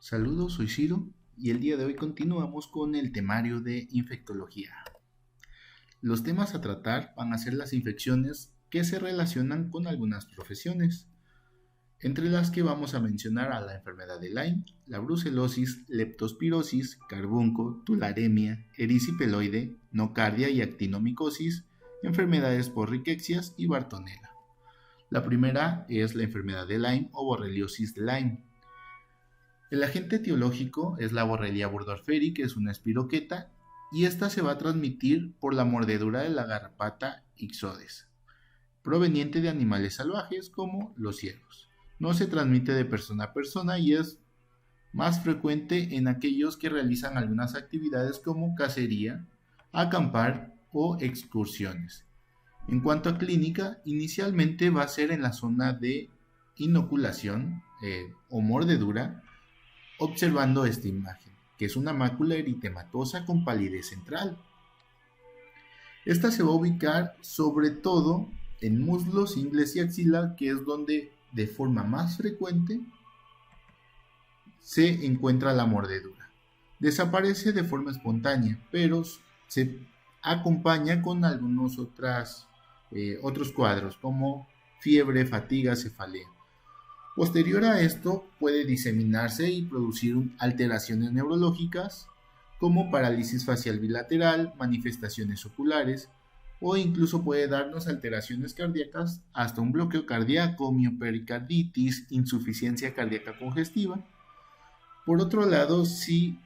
Saludos, soy Ciro y el día de hoy continuamos con el temario de infectología. Los temas a tratar van a ser las infecciones que se relacionan con algunas profesiones, entre las que vamos a mencionar a la enfermedad de Lyme, la brucelosis, leptospirosis, carbunco, tularemia, erisipeloide, nocardia y actinomicosis, enfermedades por riquecias y Bartonella. La primera es la enfermedad de Lyme o borreliosis de Lyme. El agente etiológico es la Borrelia burgdorferi, que es una espiroqueta, y esta se va a transmitir por la mordedura de la garrapata Ixodes, proveniente de animales salvajes como los ciervos. No se transmite de persona a persona y es más frecuente en aquellos que realizan algunas actividades como cacería, acampar o excursiones. En cuanto a clínica, inicialmente va a ser en la zona de inoculación o mordedura, observando esta imagen, que es una mácula eritematosa con palidez central. Esta se va a ubicar sobre todo en muslos, ingles y axila, que es donde de forma más frecuente se encuentra la mordedura. Desaparece de forma espontánea, pero se acompaña con algunos otros cuadros como fiebre, fatiga, cefalea. Posterior a esto puede diseminarse y producir alteraciones neurológicas como parálisis facial bilateral, manifestaciones oculares o incluso puede darnos alteraciones cardíacas hasta un bloqueo cardíaco, miopericarditis, insuficiencia cardíaca congestiva. Por otro lado, si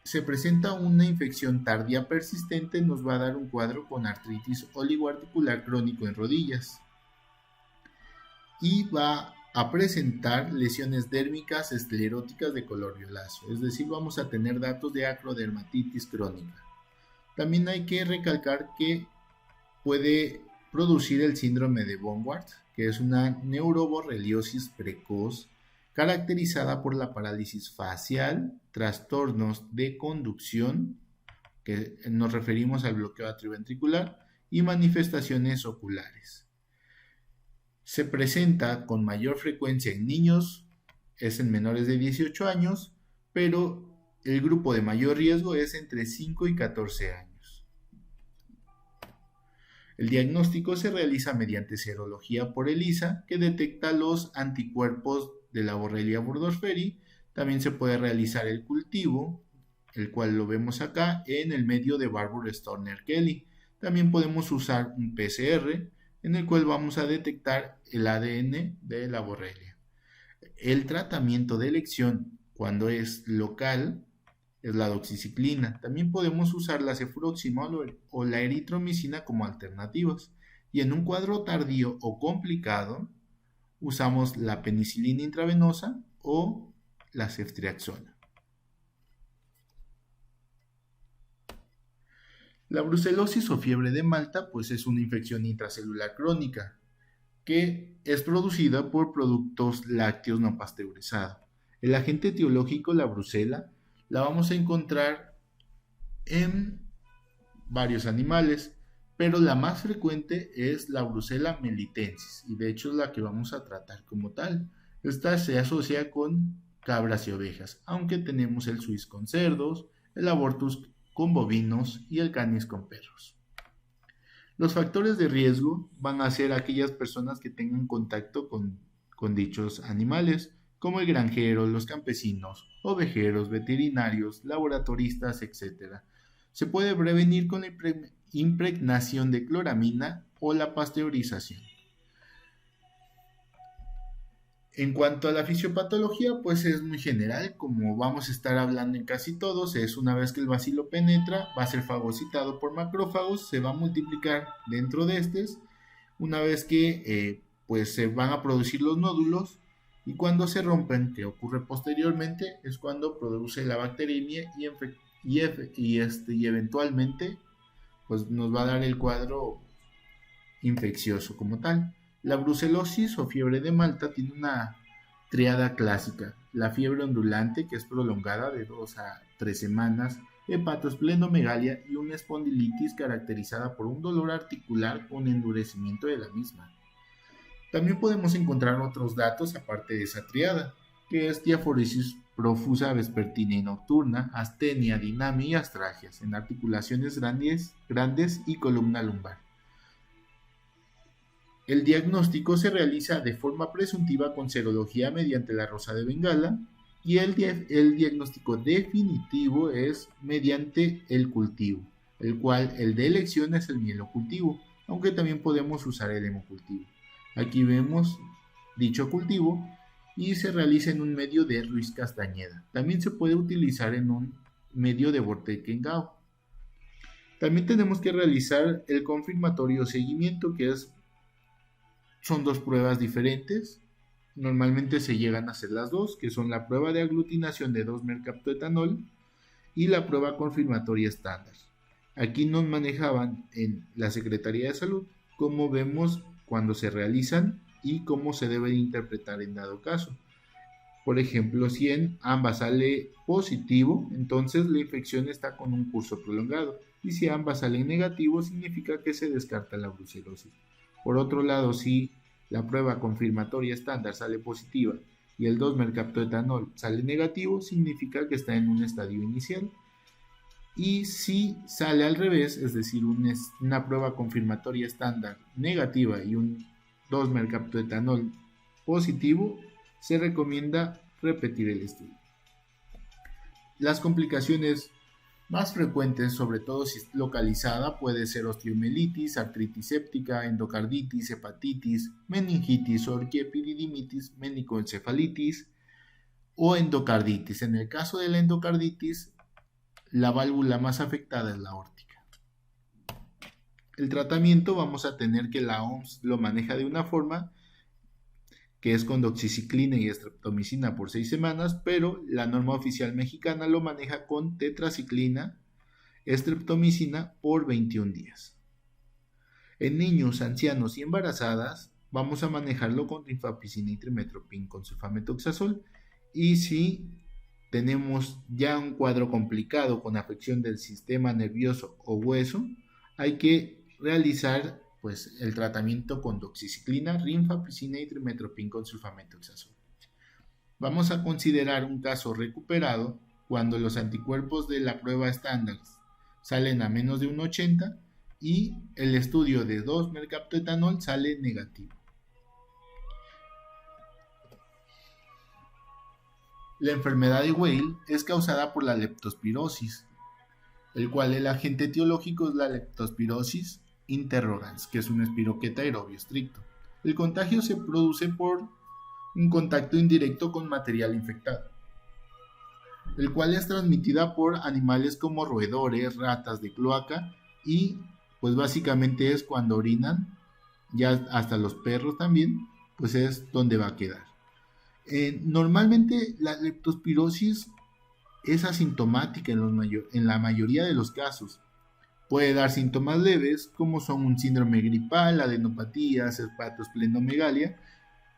se presenta una infección tardía persistente, nos va a dar un cuadro con artritis oligoarticular crónico en rodillas y va a presentar lesiones dérmicas escleróticas de color violáceo, es decir, vamos a tener datos de acrodermatitis crónica. También hay que recalcar que puede producir el síndrome de von Wart, que es una neuroborreliosis precoz caracterizada por la parálisis facial, trastornos de conducción, que nos referimos al bloqueo atrioventricular, y manifestaciones oculares. Se presenta con mayor frecuencia en niños, es en menores de 18 años, pero el grupo de mayor riesgo es entre 5 y 14 años. El diagnóstico se realiza mediante serología por ELISA, que detecta los anticuerpos de la Borrelia burgdorferi. También se puede realizar el cultivo, el cual lo vemos acá en el medio de Barbour-Stoner-Kelly. También podemos usar un PCR, en el cual vamos a detectar el ADN de la borrelia. El tratamiento de elección cuando es local es la doxiciclina. También podemos usar la cefuroximol o la eritromicina como alternativas. Y en un cuadro tardío o complicado usamos la penicilina intravenosa o la ceftriaxona. La brucelosis o fiebre de Malta pues es una infección intracelular crónica que es producida por productos lácteos no pasteurizados. El agente etiológico, la brucela, la vamos a encontrar en varios animales, pero la más frecuente es la Brucella melitensis y de hecho es la que vamos a tratar como tal. Esta se asocia con cabras y ovejas, aunque tenemos el Suis con cerdos, el abortus con bovinos y el canis con perros. Los factores de riesgo van a ser aquellas personas que tengan contacto con dichos animales, como el granjero, los campesinos, ovejeros, veterinarios, laboratoristas, etc. Se puede prevenir con la impregnación de cloramina o la pasteurización. En cuanto a la fisiopatología, pues es muy general, como vamos a estar hablando en casi todos, es una vez que el bacilo penetra, va a ser fagocitado por macrófagos, se va a multiplicar dentro de estos, una vez que pues se van a producir los nódulos, y cuando se rompen, que ocurre posteriormente, es cuando produce la bacteriemia y eventualmente pues nos va a dar el cuadro infeccioso como tal. La brucelosis o fiebre de Malta tiene una triada clásica: la fiebre ondulante, que es prolongada de 2 a 3 semanas, hepatoesplenomegalia y una espondilitis caracterizada por un dolor articular con endurecimiento de la misma. También podemos encontrar otros datos aparte de esa triada. que es diaforesis profusa vespertina y nocturna, astenia, dinamia y astragias en articulaciones grandes y columna lumbar. El diagnóstico se realiza de forma presuntiva con serología mediante la rosa de Bengala y el diagnóstico definitivo es mediante el cultivo, el cual el de elección es el mielocultivo, aunque también podemos usar el hemocultivo. Aquí vemos dicho cultivo y se realiza en un medio de Ruiz Castañeda. También se puede utilizar en un medio de Bortet-Kengao. También tenemos que realizar el confirmatorio seguimiento, que son dos pruebas diferentes. Normalmente se llegan a hacer las dos, que son la prueba de aglutinación de 2-mercaptoetanol y la prueba confirmatoria estándar. Aquí nos manejaban en la Secretaría de Salud cómo vemos cuando se realizan y cómo se debe interpretar en dado caso. Por ejemplo, si en ambas sale positivo, entonces la infección está con un curso prolongado, y si ambas salen negativo, significa que se descarta la brucelosis. Por otro lado, si la prueba confirmatoria estándar sale positiva y el 2-mercaptoetanol sale negativo, significa que está en un estadio inicial. Y si sale al revés, es decir, una prueba confirmatoria estándar negativa y un 2-mercaptoetanol positivo, se recomienda repetir el estudio. Las complicaciones más frecuentes, sobre todo si es localizada, puede ser osteomielitis, artritis séptica, endocarditis, hepatitis, meningitis, orquiepididimitis, menicoencefalitis o endocarditis. En el caso de la endocarditis, la válvula más afectada es la aórtica. El tratamiento vamos a tener que la OMS lo maneja de una forma que es con doxiciclina y estreptomicina por 6 semanas, pero la norma oficial mexicana lo maneja con tetraciclina, estreptomicina por 21 días. En niños, ancianos y embarazadas vamos a manejarlo con rifampicina y trimestoprim con sulfametoxazol, y si tenemos ya un cuadro complicado con afección del sistema nervioso o hueso, hay que realizar el tratamiento con doxiciclina, rifampicina y trimestoprim con sulfametoxazol. Vamos a considerar un caso recuperado cuando los anticuerpos de la prueba estándar salen a menos de 1,80 y el estudio de 2-mercaptoetanol sale negativo. La enfermedad de Weil es causada por la leptospirosis, el cual el agente etiológico es la leptospirosis interrogans, que es un espiroqueta aerobio estricto. El contagio se produce por un contacto indirecto con material infectado, el cual es transmitida por animales como roedores, ratas de cloaca, y pues básicamente es cuando orinan, ya hasta los perros también, pues es donde va a quedar. Normalmente la leptospirosis es asintomática en la mayoría de los casos. Puede dar síntomas leves como son un síndrome gripal, adenopatías, hepatosplenomegalia,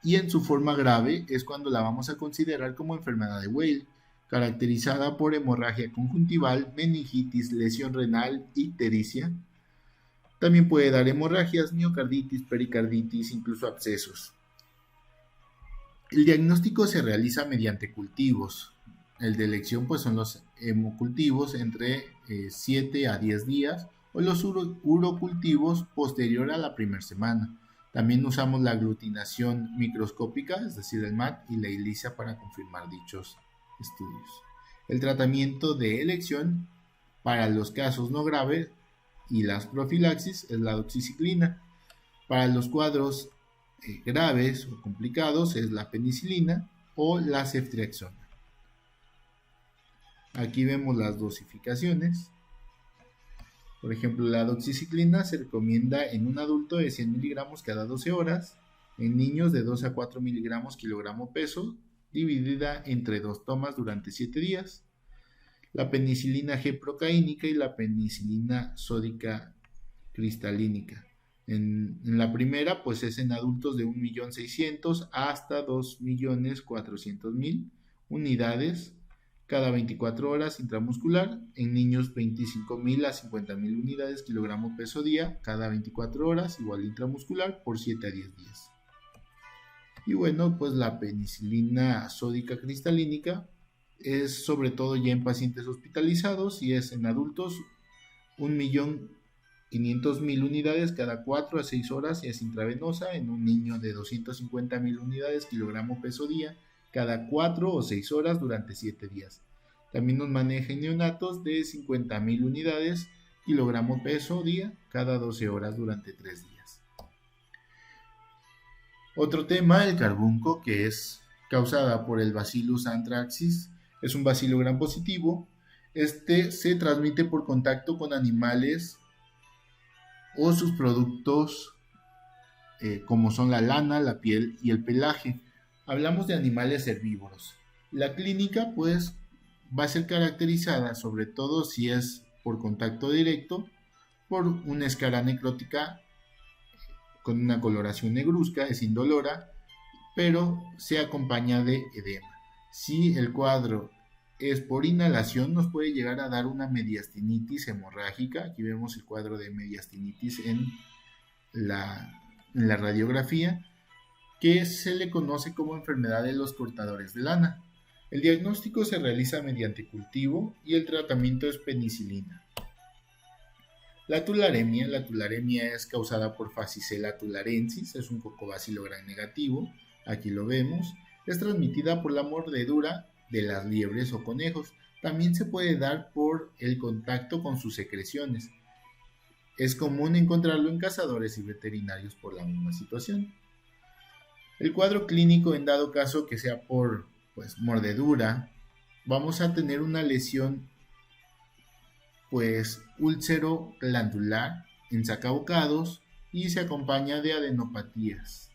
y en su forma grave es cuando la vamos a considerar como enfermedad de Weil, caracterizada por hemorragia conjuntival, meningitis, lesión renal, ictericia. También puede dar hemorragias, miocarditis, pericarditis, incluso abscesos. El diagnóstico se realiza mediante cultivos. El de elección pues son los hemocultivos entre 7 a 10 días o los urocultivos posterior a la primera semana. También usamos la aglutinación microscópica, es decir, el MAT y la ELISA para confirmar dichos estudios. El tratamiento de elección para los casos no graves y las profilaxis es la doxiciclina. Para los cuadros graves o complicados es la penicilina o la ceftriaxona. Aquí vemos las dosificaciones. Por ejemplo, la doxiciclina se recomienda en un adulto de 100 miligramos cada 12 horas, en niños de 2 a 4 miligramos kilogramo peso, dividida entre 2 tomas durante 7 días. La penicilina G-procaínica y la penicilina sódica cristalínica. En la primera, pues es en adultos de 1.600.000 hasta 2.400.000 unidades cada 24 horas intramuscular. En niños 25.000 a 50.000 unidades kilogramo peso día cada 24 horas, igual intramuscular, por 7 a 10 días. Y bueno, pues la penicilina sódica cristalínica es sobre todo ya en pacientes hospitalizados y es en adultos 1.500.000 unidades cada 4 a 6 horas y es intravenosa en un niño de 250.000 unidades kilogramo peso día cada 4 o 6 horas durante 7 días. También nos maneja en neonatos de 50.000 unidades kilogramo peso día cada 12 horas durante 3 días. Otro tema, el carbunco, que es causada por el Bacillus anthracis, es un bacilo gram positivo. Este se transmite por contacto con animales o sus productos como son la lana, la piel y el pelaje. Hablamos de animales herbívoros. La clínica pues va a ser caracterizada sobre todo si es por contacto directo por una escara necrótica con una coloración negruzca, es indolora, pero se acompaña de edema. Si el cuadro es por inhalación, nos puede llegar a dar una mediastinitis hemorrágica. Aquí vemos el cuadro de mediastinitis en la radiografía, que se le conoce como enfermedad de los cortadores de lana. El diagnóstico se realiza mediante cultivo y el tratamiento es penicilina. La tularemia es causada por Fascicella tularensis, es un cocobacilo gram negativo, aquí lo vemos, es transmitida por la mordedura de las liebres o conejos. También se puede dar por el contacto con sus secreciones. Es común encontrarlo en cazadores y veterinarios por la misma situación. El cuadro clínico, en dado caso que sea por mordedura, vamos a tener una lesión úlcero glandular en sacabocados y se acompaña de adenopatías.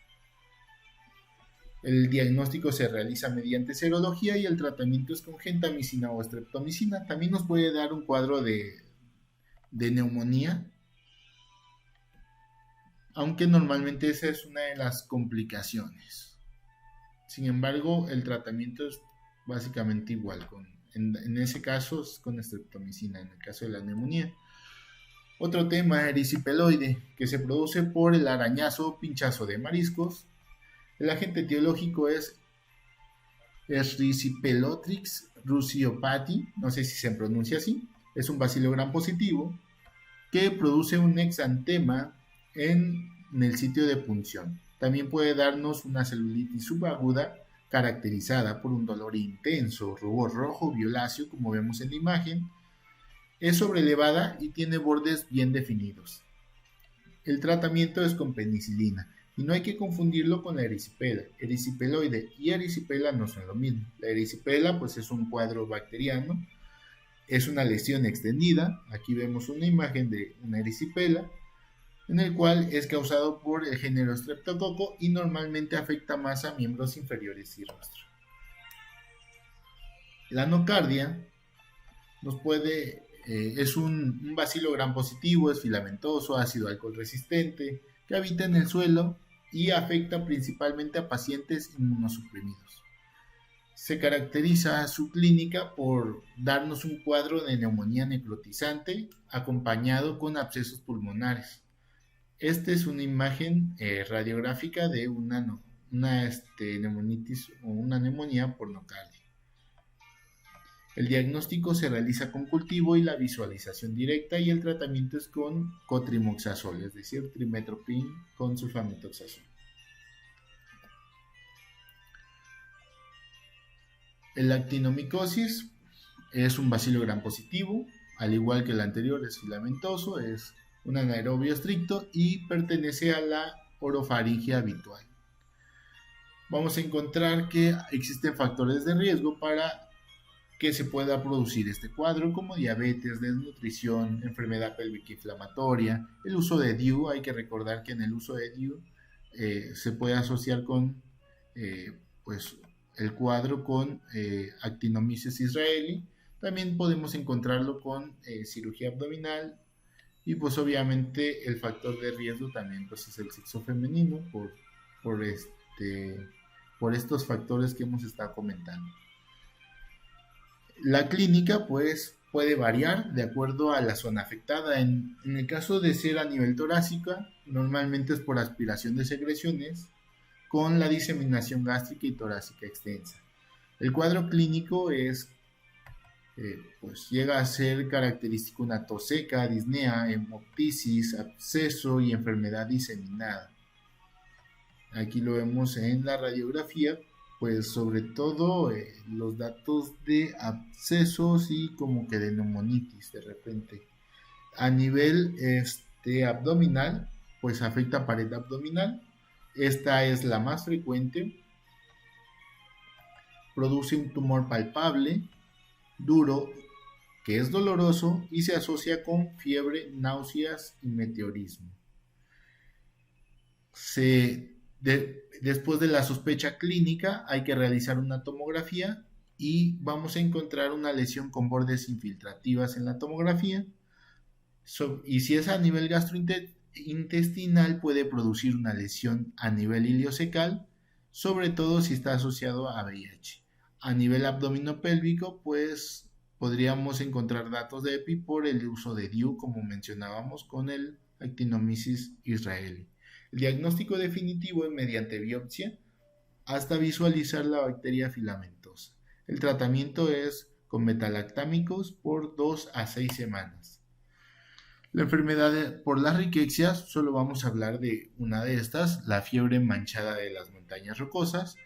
El diagnóstico se realiza mediante serología y el tratamiento es con gentamicina o streptomicina. También nos puede dar un cuadro de neumonía, aunque normalmente esa es una de las complicaciones. Sin embargo, el tratamiento es básicamente igual, en ese caso es con streptomicina, en el caso de la neumonía. Otro tema, ericipeloide, que se produce por el arañazo o pinchazo de mariscos. El agente etiológico es Erysipelotrix rusiopati, no sé si se pronuncia así, es un bacilo gram positivo que produce un exantema en el sitio de punción. También puede darnos una celulitis subaguda caracterizada por un dolor intenso, rubor rojo violáceo, como vemos en la imagen. Es sobrelevada y tiene bordes bien definidos. El tratamiento es con penicilina y no hay que confundirlo con la erisipela. Ericipeloide y erisipela no son lo mismo. La erisipela es un cuadro bacteriano, es una lesión extendida. Aquí vemos una imagen de una erisipela, en el cual es causado por el género Streptococo y normalmente afecta más a miembros inferiores y rostro. La nocardia es un bacilo gram positivo, es filamentoso, ácido alcohol resistente, que habita en el suelo y afecta principalmente a pacientes inmunosuprimidos. Se caracteriza su clínica por darnos un cuadro de neumonía necrotizante acompañado con abscesos pulmonares. Esta es una imagen radiográfica de una neumonitis o una neumonía por nocardia. El diagnóstico se realiza con cultivo y la visualización directa y el tratamiento es con cotrimoxazol, es decir, trimethoprim con sulfamethoxazol. El actinomicosis es un bacilo gram positivo, al igual que el anterior es filamentoso, es un anaerobio estricto y pertenece a la orofaringe habitual. Vamos a encontrar que existen factores de riesgo para que se pueda producir este cuadro, como diabetes, desnutrición, enfermedad pélvica inflamatoria, el uso de DIU. Hay que recordar que en el uso de DIU se puede asociar con el cuadro con actinomyces israelí. También podemos encontrarlo con cirugía abdominal y obviamente el factor de riesgo también es el sexo femenino por estos factores que hemos estado comentando. La clínica puede variar de acuerdo a la zona afectada. En el caso de ser a nivel torácica, normalmente es por aspiración de secreciones con la diseminación gástrica y torácica extensa. El cuadro clínico pues llega a ser característico una tos seca, disnea, hemoptisis, absceso y enfermedad diseminada. Aquí lo vemos en la radiografía, pues sobre todo los datos de abscesos y como que de neumonitis de repente. A nivel abdominal, pues afecta pared abdominal. Esta es la más frecuente. Produce un tumor palpable, duro, que es doloroso y se asocia con fiebre, náuseas y meteorismo. Después de la sospecha clínica hay que realizar una tomografía y vamos a encontrar una lesión con bordes infiltrativas en la tomografía. Y si es a nivel gastrointestinal puede producir una lesión a nivel iliocecal, sobre todo si está asociado a VIH. A nivel abdominopélvico, pues podríamos encontrar datos de EPI por el uso de DIU, como mencionábamos con el Actinomyces israelí. El diagnóstico definitivo es mediante biopsia hasta visualizar la bacteria filamentosa. El tratamiento es con metalactámicos por 2 a 6 semanas. La enfermedad por las riquecias, solo vamos a hablar de una de estas, la fiebre manchada de las montañas rocosas.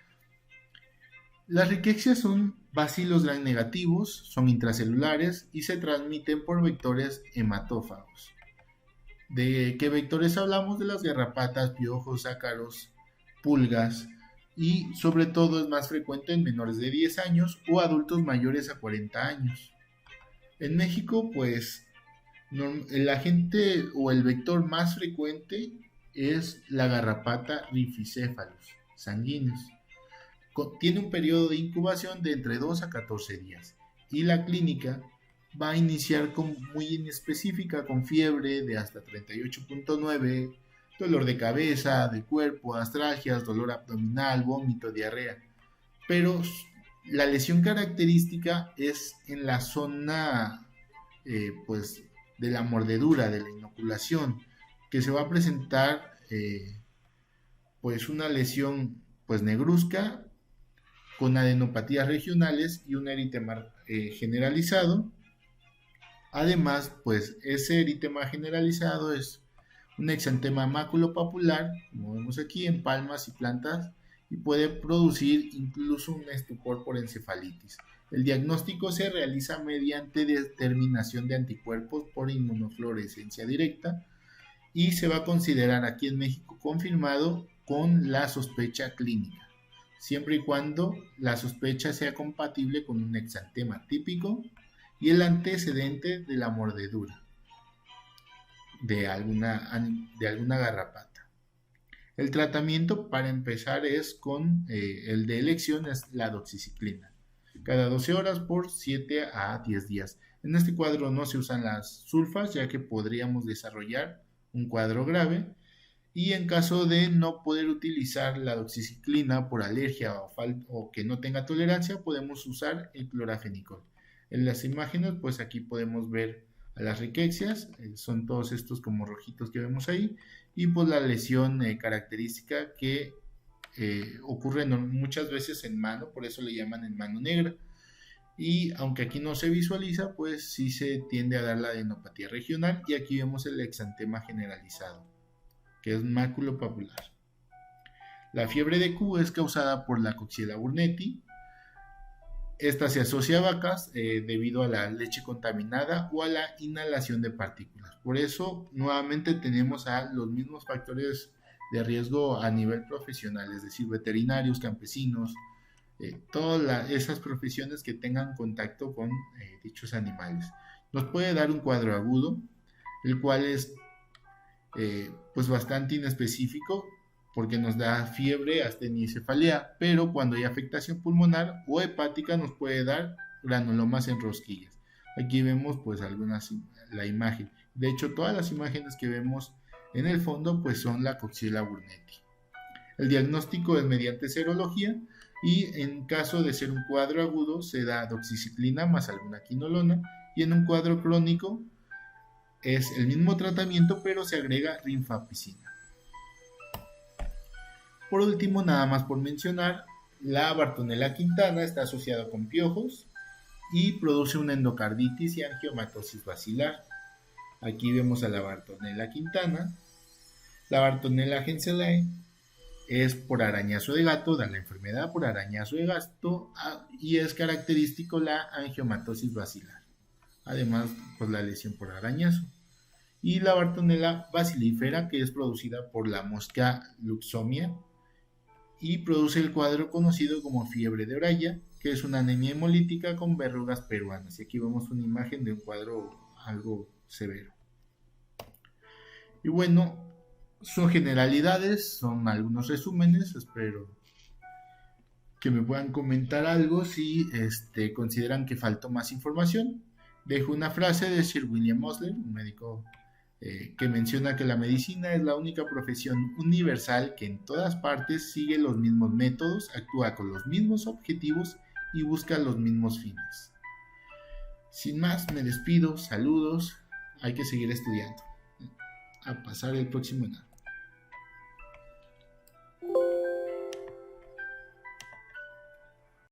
Las riquecias son bacilos gram negativos, son intracelulares y se transmiten por vectores hematófagos. ¿De qué vectores hablamos? De las garrapatas, piojos, ácaros, pulgas, y sobre todo es más frecuente en menores de 10 años o adultos mayores a 40 años. En México, pues el agente o el vector más frecuente es la garrapata Rhipicephalus sanguinis. Tiene un periodo de incubación de entre 2 a 14 días y la clínica va a iniciar muy inespecífica con fiebre de hasta 38.9, dolor de cabeza, de cuerpo, astralgias, dolor abdominal, vómito, diarrea. Pero la lesión característica es en la zona pues de la mordedura, de la inoculación, que se va a presentar pues una lesión pues negruzca con adenopatías regionales y un eritema generalizado. Además, pues ese eritema generalizado es un exantema maculopapular, como vemos aquí, en palmas y plantas, y puede producir incluso un estupor por encefalitis. El diagnóstico se realiza mediante determinación de anticuerpos por inmunofluorescencia directa y se va a considerar aquí en México confirmado con la sospecha clínica, siempre y cuando la sospecha sea compatible con un exantema típico y el antecedente de la mordedura de alguna garrapata. El tratamiento para empezar es con el de elección es la doxiciclina, cada 12 horas por 7 a 10 días. En este cuadro no se usan las sulfas ya que podríamos desarrollar un cuadro grave, y en caso de no poder utilizar la doxiciclina por alergia o que no tenga tolerancia, podemos usar el clorafenicol. En las imágenes, pues aquí podemos ver a las riquecias, son todos estos como rojitos que vemos ahí, y pues la lesión característica que ocurre muchas veces en mano, por eso le llaman en mano negra, y aunque aquí no se visualiza, pues sí se tiende a dar la adenopatía regional, y aquí vemos el exantema generalizado, que es maculopapular. La fiebre de Q es causada por la Coxiella burnetii. Esta se asocia a vacas debido a la leche contaminada o a la inhalación de partículas. Por eso, nuevamente tenemos a los mismos factores de riesgo a nivel profesional, es decir, veterinarios, campesinos, todas esas profesiones que tengan contacto con dichos animales. Nos puede dar un cuadro agudo, el cual es pues bastante inespecífico, porque nos da fiebre, astenia y cefalea, pero cuando hay afectación pulmonar o hepática nos puede dar granulomas en rosquillas. Aquí vemos pues la imagen. De hecho, todas las imágenes que vemos en el fondo pues son la Coxiella burnetii. El diagnóstico es mediante serología y en caso de ser un cuadro agudo se da doxiciclina más alguna quinolona, y en un cuadro crónico es el mismo tratamiento pero se agrega rifampicina. Por último, nada más por mencionar, la Bartonella quintana está asociada con piojos y produce una endocarditis y angiomatosis basilar. Aquí vemos a la Bartonella quintana. La Bartonella henselae es por arañazo de gato, da la enfermedad por arañazo de gato y es característico la angiomatosis basilar. Además, pues la lesión por arañazo. Y la Bartonella basilífera, que es producida por la mosca Luxomia y produce el cuadro conocido como fiebre de Oraya, que es una anemia hemolítica con verrugas peruanas. Y aquí vemos una imagen de un cuadro algo severo. Y bueno, son generalidades, son algunos resúmenes. Espero que me puedan comentar algo si consideran que faltó más información. Dejo una frase de Sir William Osler, un médico que menciona que la medicina es la única profesión universal que en todas partes sigue los mismos métodos, actúa con los mismos objetivos y busca los mismos fines. Sin más, me despido, saludos, hay que seguir estudiando. A pasar el próximo año.